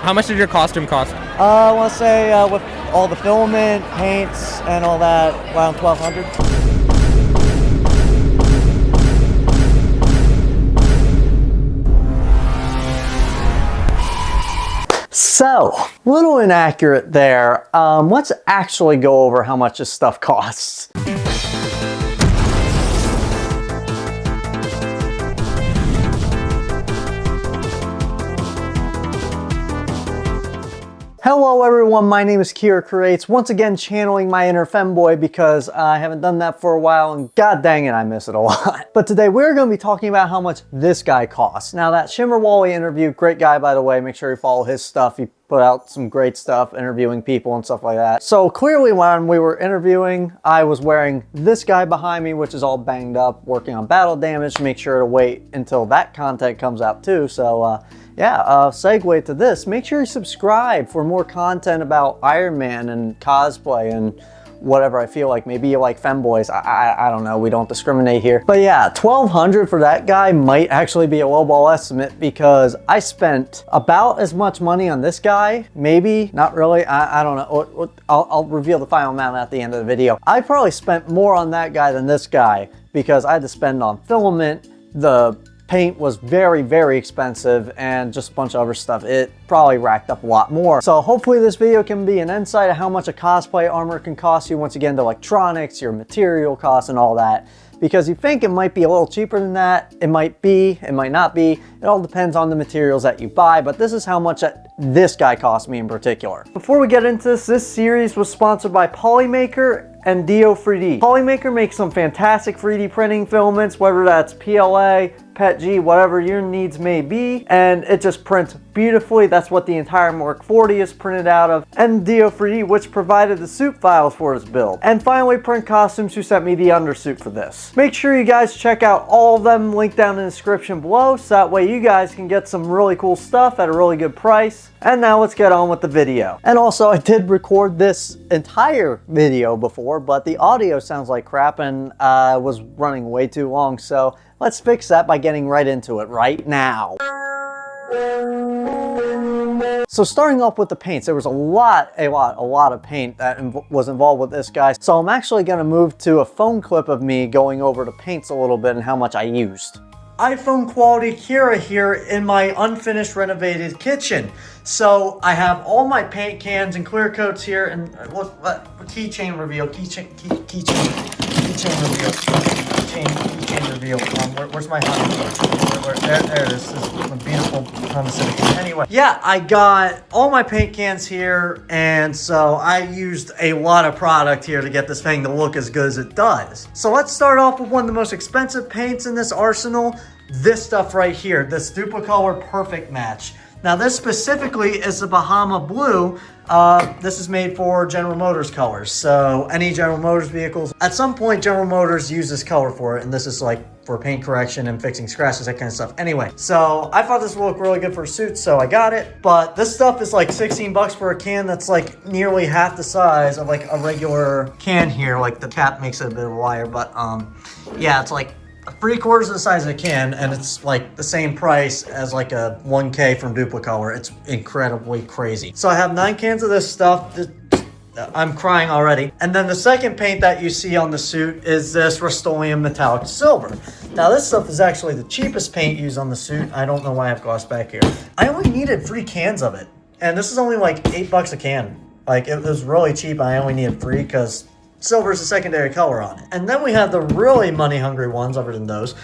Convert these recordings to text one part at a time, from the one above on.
How much did your costume cost? I want to say with all the filament, paints, and all that, around $1,200. So, a little inaccurate there. Let's actually go over how much this stuff costs. Hello everyone, my name is Kira Creates, once again channeling my inner femboy because I haven't done that for a while and god dang it, I miss it a lot. But today we're going to be talking about how much this guy costs. Now that Shimmer Wally interview, great guy by the way, make sure you follow his stuff. He put out some great stuff, interviewing people and stuff like that. So clearly when we were interviewing, I was wearing this guy behind me, which is all banged up, working on battle damage. Make sure to wait until that content comes out too. So segue to this. Make sure you subscribe for more content about Iron Man and cosplay and whatever I feel like. Maybe you like femboys. I don't know. We don't discriminate here. But yeah, $1,200 for that guy might actually be a lowball estimate because I spent about as much money on this guy. Maybe, not really. I don't know. I'll reveal the final amount at the end of the video. I probably spent more on that guy than this guy because I had to spend on filament. The paint was very, very expensive and just a bunch of other stuff. It probably racked up a lot more. So hopefully this video can be an insight of how much a cosplay armor can cost you. Once again, the electronics, your material costs and all that. Because you think it might be a little cheaper than that. It might be, it might not be. It all depends on the materials that you buy, but this is how much this guy cost me in particular. Before we get into this series was sponsored by Polymaker and Dio 3D. Polymaker makes some fantastic 3D printing filaments, whether that's PLA, PETG, whatever your needs may be, and it just prints beautifully. That's what the entire Mark 40 is printed out of, and Dio 3D, which provided the suit files for this build. And finally, Print Costumes, who sent me the undersuit for this. Make sure you guys check out all of them, linked down in the description below, so that way you guys can get some really cool stuff at a really good price. And now let's get on with the video. And also, I did record this entire video before, but the audio sounds like crap and was running way too long, so let's fix that by getting right into it right now. So starting off with the paints, there was a lot of paint that was involved with this guy. So I'm actually gonna move to a phone clip of me going over the paints a little bit and how much I used. iPhone quality Kira here in my unfinished renovated kitchen. So I have all my paint cans and clear coats here, and look, keychain reveal, keychain reveal. Where's my Honda? There it is. This is a beautiful Honda Civic. Anyway, yeah, I got all my paint cans here, and so I used a lot of product here to get this thing to look as good as it does. So let's start off with one of the most expensive paints in this arsenal. This stuff right here, this Duplicolor Perfect Match. Now this specifically is the Bahama Blue. This is made for General Motors colors. So any General Motors vehicles, at some point General Motors uses this color for it, and this is like for paint correction and fixing scratches, that kind of stuff. Anyway, so I thought this would look really good for a suit, so I got it. But this stuff is like 16 bucks for a can that's like nearly half the size of like a regular can here. Like the cap makes it a bit of a liar, but yeah, it's like 3/4 of the size of a can, and it's like the same price as like a 1K from Duplicolor. It's incredibly crazy. So I have 9 cans of this stuff. I'm crying already. And then the second paint that you see on the suit is this Rust-Oleum Metallic Silver. Now this stuff is actually the cheapest paint used on the suit. I don't know why I have gloss back here. I only needed 3 cans of it, and this is only like $8 a can. Like it was really cheap. I only needed 3 because silver is a secondary color on it. And then we have the really money-hungry ones, other than those.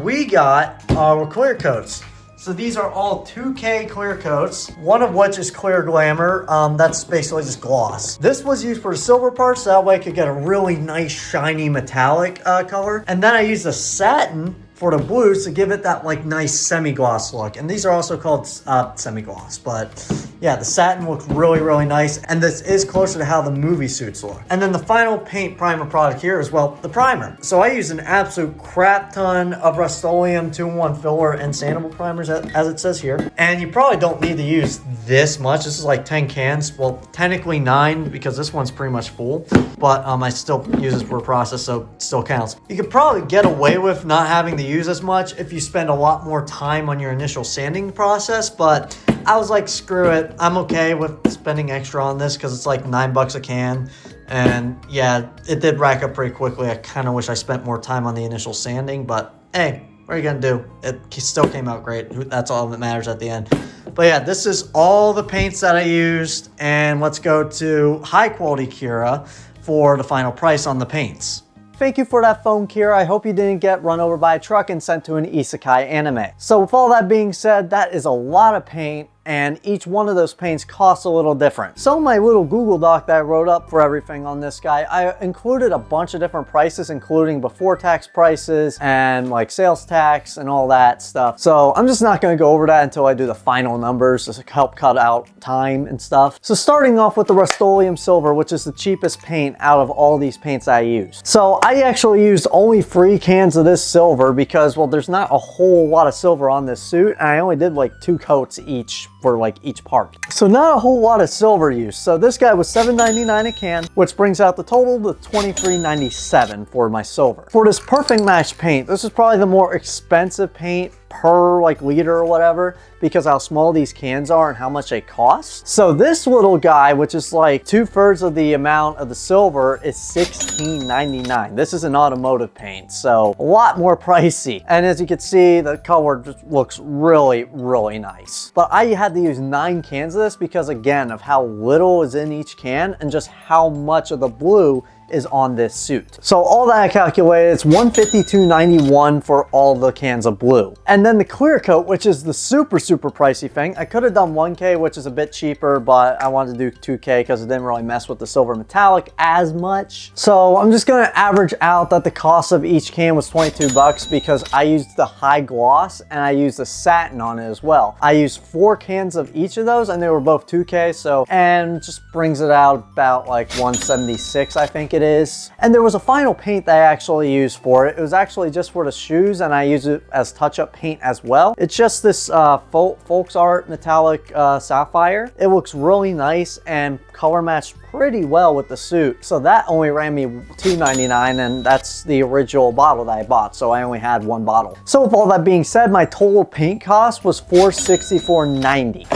We got our clear coats. So these are all 2K clear coats, one of which is Clear Glamour. That's basically just gloss. This was used for the silver parts, so that way I could get a really nice, shiny, metallic color. And then I used a satin for the blues to give it that like nice semi-gloss look. And these are also called semi-gloss, but yeah, the satin looks really, really nice. And this is closer to how the movie suits look. And then the final paint primer product here is, well, the primer. So I use an absolute crap ton of Rust-Oleum 2-in-1 filler and sandable primers, as it says here. And you probably don't need to use this much. This is like 10 cans. Well, technically 9 because this one's pretty much full, but I still use this for a process, so it still counts. You could probably get away with not having to use as much if you spend a lot more time on your initial sanding process, but I was like, screw it. I'm okay with spending extra on this because it's like $9 a can. And yeah, it did rack up pretty quickly. I kind of wish I spent more time on the initial sanding, but hey, what are you gonna do? It still came out great. That's all that matters at the end. But yeah, this is all the paints that I used. And let's go to high quality Cura for the final price on the paints. Thank you for that phone, Kira. I hope you didn't get run over by a truck and sent to an isekai anime. So with all that being said, that is a lot of paint, and each one of those paints costs a little different. So in my little Google Doc that I wrote up for everything on this guy, I included a bunch of different prices, including before tax prices and like sales tax and all that stuff. So I'm just not gonna go over that until I do the final numbers to help cut out time and stuff. So starting off with the Rust-Oleum Silver, which is the cheapest paint out of all these paints I used. So I actually used only 3 cans of this silver because, well, there's not a whole lot of silver on this suit, and I only did like 2 coats each for like each part. So not a whole lot of silver use. So this guy was $7.99 a can, which brings out the total to $23.97 for my silver. For this Perfect Match paint, this is probably the more expensive paint per like liter or whatever, because how small these cans are and how much they cost. So this little guy, which is like 2/3 of the amount of the silver, is $16.99. This is an automotive paint, so a lot more pricey. And as you can see, the color just looks really, really nice. But I had to use 9 cans of this because, again, of how little is in each can and just how much of the blue is on this suit. So all that I calculated, it's $152.91 for all the cans of blue. And then the clear coat, which is the super pricey thing. I could have done 1K, which is a bit cheaper, but I wanted to do 2K because it didn't really mess with the silver metallic as much. So I'm just gonna average out that the cost of each can was $22 because I used the high gloss and I used the satin on it as well. I used 4 cans of each of those and they were both 2K, so, and just brings it out about like 176, I think it is. And there was a final paint that I actually used for it. It was actually just for the shoes, and I use it as touch-up paint as well. It's just this Folks Art metallic sapphire. It looks really nice and color matched pretty well with the suit. So that only ran me $2.99, and that's the original bottle that I bought, so I only had 1 bottle. So with all that being said, my total paint cost was $464.90.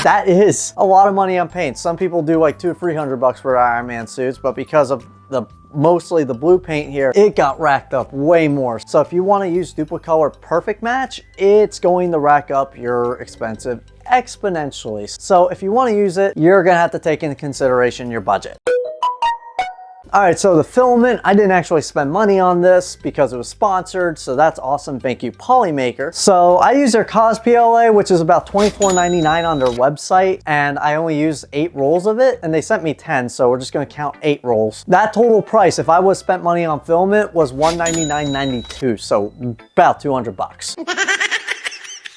That is a lot of money on paint. Some people do like $200 to $300 for Iron Man suits, but because of mostly the blue paint here, it got racked up way more. So if you want to use Duplicolor Perfect Match, it's going to rack up your expensive exponentially. So if you want to use it, you're gonna have to take into consideration your budget. All right, so the Filament, I didn't actually spend money on this because it was sponsored, so that's awesome. Thank you, Polymaker. So I use their Cos PLA, which is about $24.99 on their website, and I only used 8 rolls of it, and they sent me 10, so we're just gonna count 8 rolls. That total price, if I was spent money on Filament, was $199.92, so about $200.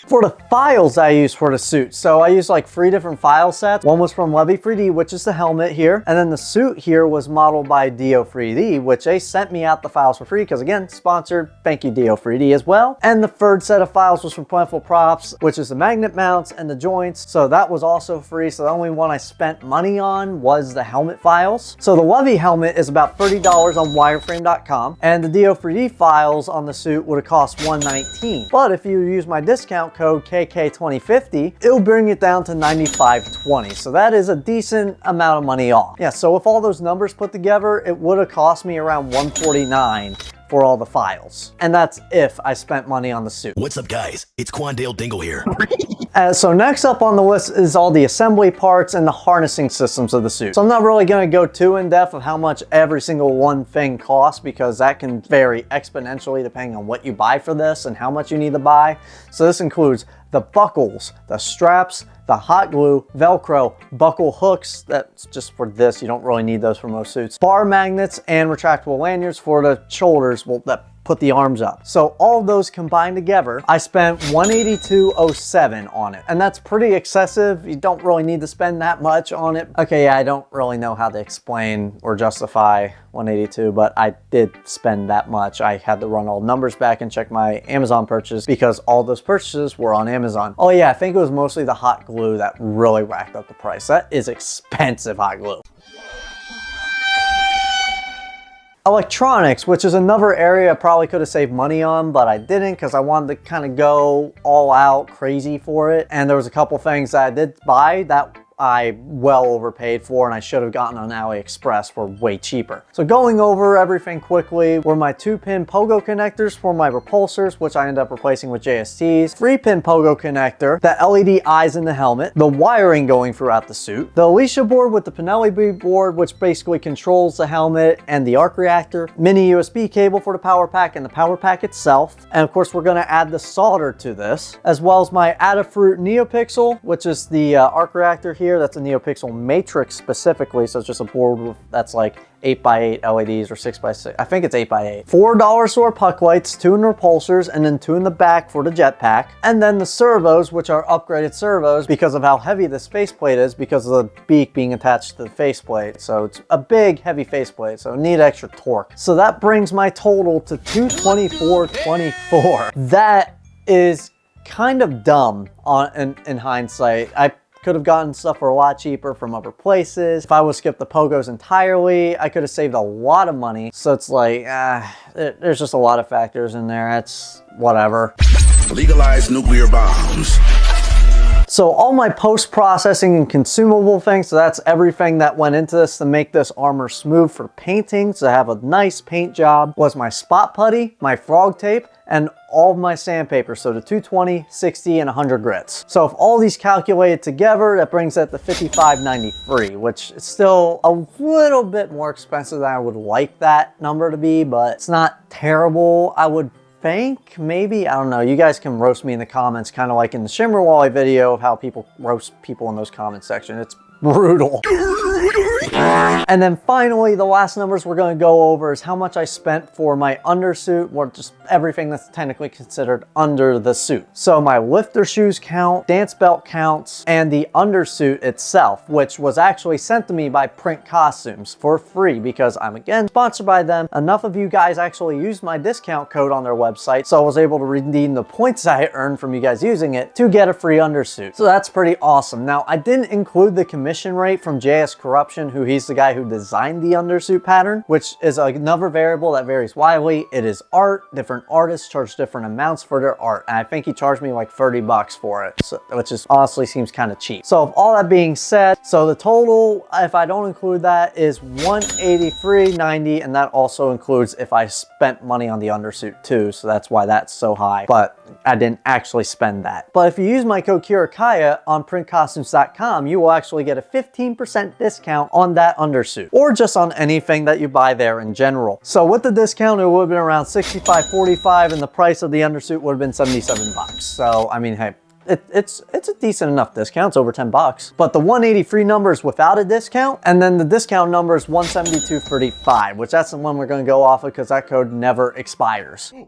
For the files I used for the suit, so I used like 3 different file sets. One was from Levy 3D, which is the helmet here, and then the suit here was modeled by Dio 3D, which they sent me out the files for free because, again, sponsored. Thank you, Dio 3D, as well. And the third set of files was from Plentiful Props, which is the magnet mounts and the joints, so that was also free. So the only one I spent money on was the helmet files. So the Levy helmet is about $30 on wireframe.com, and the Dio 3D files on the suit would have cost $119. But if you use my discount code KK2050, it'll bring it down to $95.20. So that is a decent amount of money off. Yeah, so with all those numbers put together, it would have cost me around $149 for all the files. And that's if I spent money on the suit. What's up, guys? It's Quandale Dingle here. So next up on the list is all the assembly parts and the harnessing systems of the suit. So I'm not really going to go too in depth of how much every single one thing costs, because that can vary exponentially depending on what you buy for this and how much you need to buy. So this includes the buckles, the straps, the hot glue, Velcro, buckle hooks, that's just for this, you don't really need those for most suits, bar magnets, and retractable lanyards for the shoulders, well, that put the arms up. So all of those combined together, I spent $182.07 on it. And that's pretty excessive. You don't really need to spend that much on it. Okay, yeah, I don't really know how to explain or justify 182, but I did spend that much. I had to run all numbers back and check my Amazon purchase because all those purchases were on Amazon. Oh yeah, I think it was mostly the hot glue that really racked up the price. That is expensive hot glue. Electronics, which is another area I probably could have saved money on, but I didn't because I wanted to kind of go all out crazy for it. And there was a couple things that I did buy that I well overpaid for, and I should have gotten on AliExpress for way cheaper. So going over everything quickly were my 2-pin pogo connectors for my repulsors, which I ended up replacing with JSTs, 3-pin pogo connector, the LED eyes in the helmet, the wiring going throughout the suit, the Alicia board with the Penelope board, which basically controls the helmet and the arc reactor, mini USB cable for the power pack and the power pack itself, and of course we're going to add the solder to this, as well as my Adafruit NeoPixel, which is the arc reactor here. That's a NeoPixel matrix specifically, so it's just a board with, that's like 8x8 LEDs or 6x6. I think it's 8x8. $4 store puck lights, 2 in repulsors, and then 2 in the back for the jetpack. And then the servos, which are upgraded servos because of how heavy this faceplate is, because of the beak being attached to the faceplate. So it's a big, heavy faceplate, so need extra torque. So that brings my total to $224.24. That is kind of dumb in hindsight. I could have gotten stuff for a lot cheaper from other places. If I would skip the pogos entirely, I could have saved a lot of money. So it's like, there's just a lot of factors in there. It's whatever. Legalize nuclear bombs. So all my post-processing and consumable things, so that's everything that went into this to make this armor smooth for painting, to have a nice paint job, was my spot putty, my frog tape, and all of my sandpaper, so the 220, 60, and 100 grits. So if all these calculated together, that brings that to $55.93, which is still a little bit more expensive than I would like that number to be, but it's not terrible. I would think, maybe, I don't know. You guys can roast me in the comments, kind of like in the Shimmer Wally video of how people roast people in those comment section. It's brutal. And then finally, the last numbers we're going to go over is how much I spent for my undersuit, or just everything that's technically considered under the suit. So my lifter shoes count, dance belt counts, and the undersuit itself, which was actually sent to me by Print Costumes for free because I'm again sponsored by them. Enough of you guys actually used my discount code on their website, so I was able to redeem the points I earned from you guys using it to get a free undersuit. So that's pretty awesome. Now, I didn't include the commission rate from JS Corruption, who he's the guy who designed the undersuit pattern, which is another variable that varies widely. It is art. Different artists charge different amounts for their art, and I think he charged me like 30 bucks for it, so, which is honestly seems kind of cheap. So with all that being said, so the total, if I don't include that, is $183.90, and that also includes if I spent money on the undersuit too, so that's why that's so high, but I didn't actually spend that. But if you use my code Kirakaya on printcostumes.com, you will actually get a 15% discount on that undersuit, or just on anything that you buy there in general. So with the discount, it would have been around $65.45, and the price of the undersuit would have been 77 bucks. So I mean, hey, it's a decent enough discount. It's over 10 bucks. But the 183 number is without a discount, and then the discount number is 172.35, which that's the one we're going to go off of because that code never expires. Woo!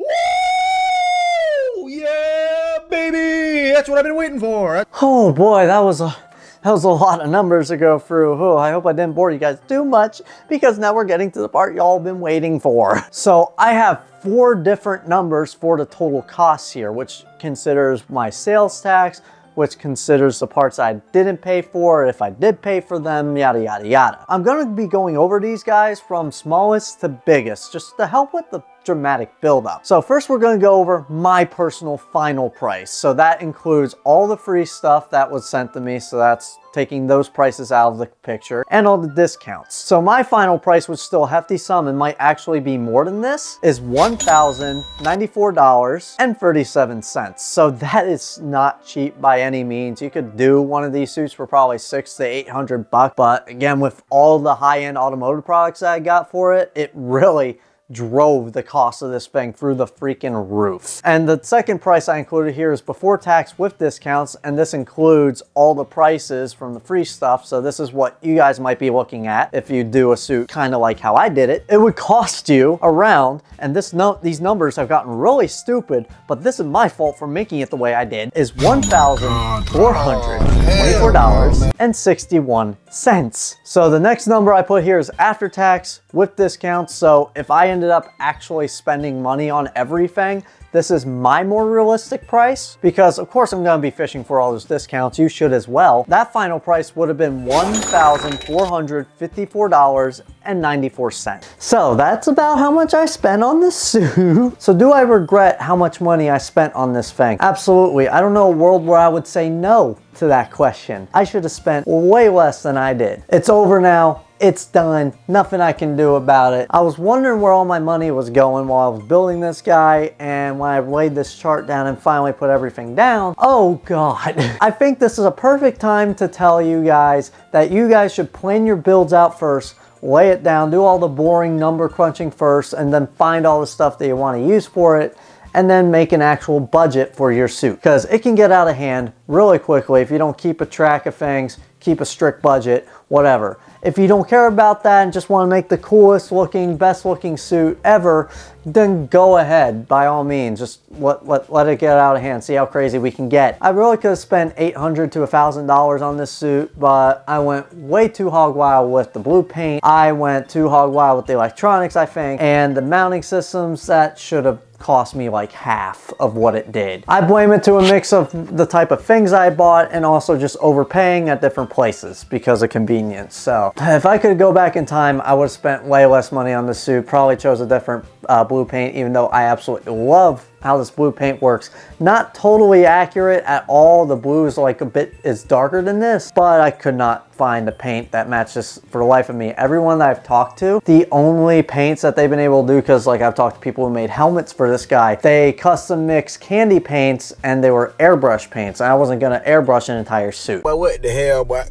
Yeah, baby! That's what I've been waiting for. Oh boy, that was a lot of numbers to go through. Oh, I hope I didn't bore you guys too much, because now we're getting to the part y'all been waiting for. So I have 4 different numbers for the total costs here, which considers my sales tax, which considers the parts I didn't pay for, if I did pay for them, yada, yada, yada. I'm gonna be going over these guys from smallest to biggest, just to help with the dramatic buildup. So first we're going to go over my personal final price. So that includes all the free stuff that was sent to me. So that's taking those prices out of the picture, and all the discounts. So my final price, which is still a hefty sum and might actually be more than this, is $1,094.37. So that is not cheap by any means. You could do one of these suits for probably $600 to $800, but again, with all the high-end automotive products that I got for it, it really drove the cost of this thing through the freaking roof. And the second price I included here is before tax with discounts, and this includes all the prices from the free stuff. So this is what you guys might be looking at if you do a suit kind of like how I did it. It would cost you around, and these numbers have gotten really stupid, but this is my fault for making it the way I did, is $1,424.61. So the next number I put here is after tax with discounts. So if I ended up actually spending money on everything, this is my more realistic price, because of course I'm going to be fishing for all those discounts. You should as well. That final price would have been $1,454.94. So that's about how much I spent on this suit. So do I regret how much money I spent on this thing? Absolutely. I don't know a world where I would say no to that question. I should have spent way less than I did. It's over now. It's done. Nothing I can do about it. I was wondering where all my money was going while I was building this guy, and when I laid this chart down and finally put everything down, oh God. I think this is a perfect time to tell you guys that you guys should plan your builds out first, lay it down, do all the boring number crunching first, and then find all the stuff that you want to use for it, and then make an actual budget for your suit, because it can get out of hand really quickly if you don't keep a track of things, keep a strict budget, whatever. If you don't care about that and just want to make the coolest looking, best looking suit ever, then go ahead, by all means. Just let it get out of hand, see how crazy we can get. I really could have spent $800 to $1,000 on this suit, but I went way too hog wild with the blue paint. I went too hog wild with the electronics, I think, and the mounting systems that should have cost me like half of what it did. I blame it to a mix of the type of things I bought and also just overpaying at different places because of convenience. So if I could go back in time, I would have spent way less money on this suit, probably chose a different blue paint, even though I absolutely love how this blue paint works. Not totally accurate at all. The blue is like a bit darker than this, but I could not find a paint that matches for the life of me. Everyone that I've talked to, the only paints that they've been able to do, because like I've talked to people who made helmets for this guy, they custom mixed candy paints and they were airbrush paints. I wasn't gonna airbrush an entire suit. Well, what the hell, boy?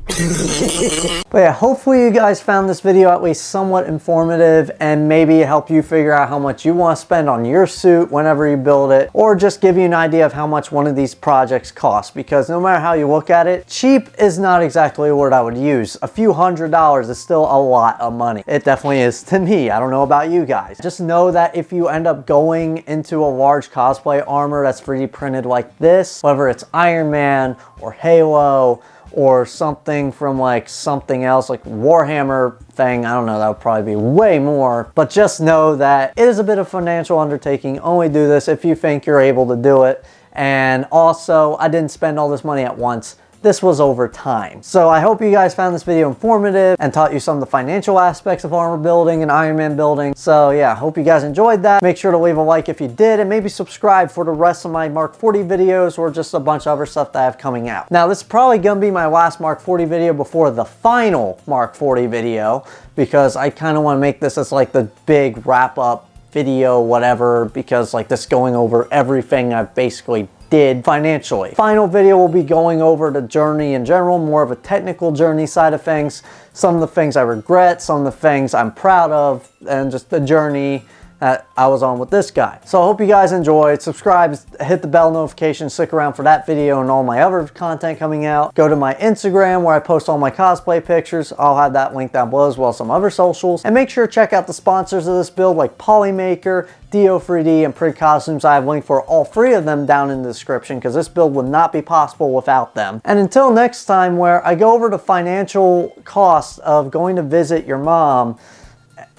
But yeah, hopefully you guys found this video at least somewhat informative and maybe help you figure out how much you want to spend on your suit whenever you build it, or just give you an idea of how much one of these projects costs, because no matter how you look at it, cheap is not exactly a word I would use. A few $100s is still a lot of money. It definitely is to me. I don't know about you guys. Just know that if you end up going into a large cosplay armor that's 3D printed like this, whether it's Iron Man or Halo or something from like something else like Warhammer thing, I don't know, that would probably be way more, but just know that it is a bit of a financial undertaking. Only do this if you think you're able to do it. And also, I didn't spend all this money at once. This was over time. So I hope you guys found this video informative and taught you some of the financial aspects of armor building and Iron Man building. So yeah, hope you guys enjoyed that. Make sure to leave a like if you did, and maybe subscribe for the rest of my Mark 40 videos or just a bunch of other stuff that I have coming out. Now this is probably gonna be my last Mark 40 video before the final Mark 40 video, because I kind of want to make this as like the big wrap up video, whatever, because like this going over everything I've basically did financially. Final video will be going over the journey in general, more of a technical journey side of things, some of the things I regret, some of the things I'm proud of, and just the journey that I was on with this guy. So I hope you guys enjoyed. Subscribe, hit the bell notification, stick around for that video and all my other content coming out. Go to my Instagram where I post all my cosplay pictures. I'll have that link down below, as well as some other socials. And make sure to check out the sponsors of this build like Polymaker, Dio3D, and Prig Costumes. I have linked for all three of them down in the description, because this build would not be possible without them. And until next time, where I go over the financial cost of going to visit your mom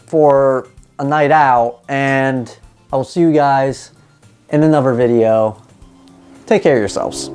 for a night out, and I will see you guys in another video. Take care of yourselves.